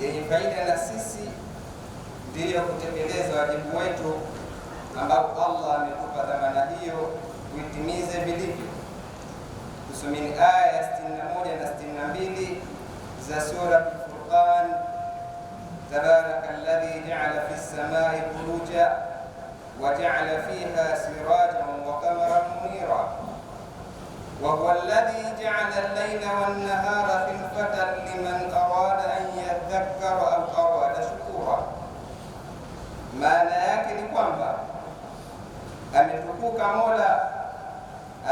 yenye faida na sisi ndiyo kutekeleza wajibu wetu ambao Allah ametupa dhamana hiyo kuitimize vilivyo. Tusomeni aya ya 61 na 62 za sura Al-Furqan. Tabarakalladhi ja'ala fis samai buruja wa ja'ala fiha sirajan wa qamaran munira wa huwa alladhi ja'ala al-layla wan-nahara khilfatan liman arada an yadhakkara aw arada shukura. Maana yake ni kwamba ametukuka Mola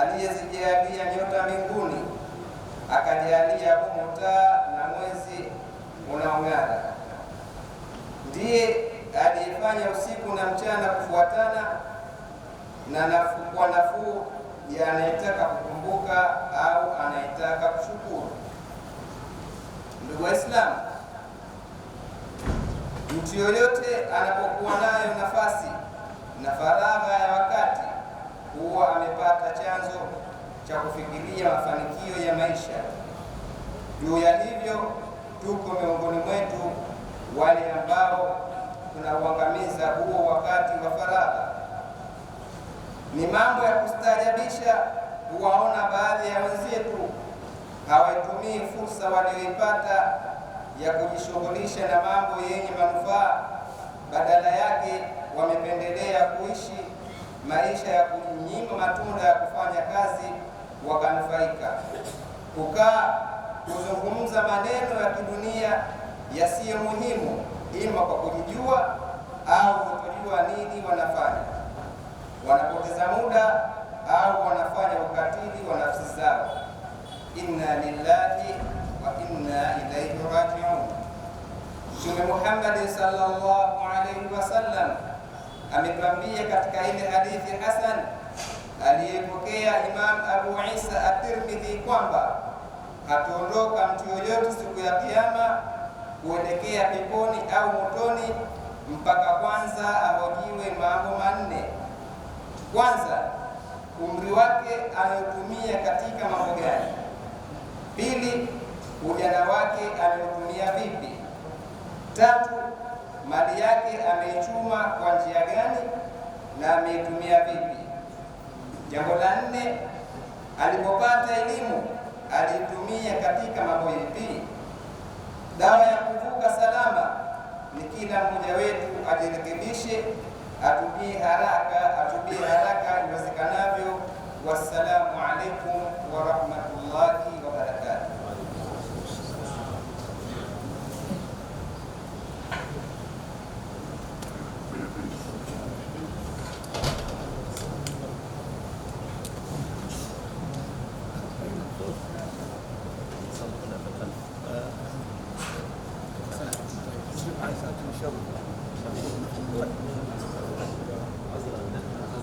aliyezijalia nyota mbinguni, akajalia humo taa na mwezi unaong'ara. Ndiye aliyefanya usiku na mchana kufuatana na kwa nafuu ya anayetaka kukumbuka au anayetaka kushukuru. Ndugu Waislamu, mtu yoyote anapokuwa nayo nafasi na faragha ya wakati, huwa amepata chanzo cha kufikiria mafanikio ya maisha. Juu ya hivyo, tuko miongoni mwetu wale ambao tunauangamiza huo wakati wa faragha. Ni mambo ya kustaajabisha kuwaona baadhi ya wenzetu hawaitumii fursa walioipata ya kujishughulisha na mambo yenye manufaa. Badala yake wamependelea kuishi maisha ya kujinyima matunda ya kufanya kazi wakanufaika, kukaa kuzungumza maneno ya kidunia yasiyo muhimu, ima kwa kujijua au kutojua nini wanafanya. Wanapoteza muda au wanafanya ukatili wa nafsi zao. Inna lillahi wa inna ilayhi raji'un. Mtume Muhammad sallallahu alayhi wasallam ametwambia katika ile hadithi hasan aliyepokea Imam Abu Isa At-Tirmidhi kwamba hataondoka mtu yoyote siku ya Kiyama kuelekea peponi au motoni mpaka kwanza ahojiwe mambo manne. Kwanza, umri wake ametumia katika mambo gani? Pili, ujana wake ameutumia vipi? Tatu, mali yake ameichuma kwa njia gani na ameitumia vipi? Jambo la nne, alipopata elimu alitumia katika mambo yapi? Dawa ya kuvuka salama ni kila mmoja wetu ajirekebishe, atubie haraka iwezekanavyo. Wassalamu alaikum wa rahmatullahi wa barakatuh. Inshallah.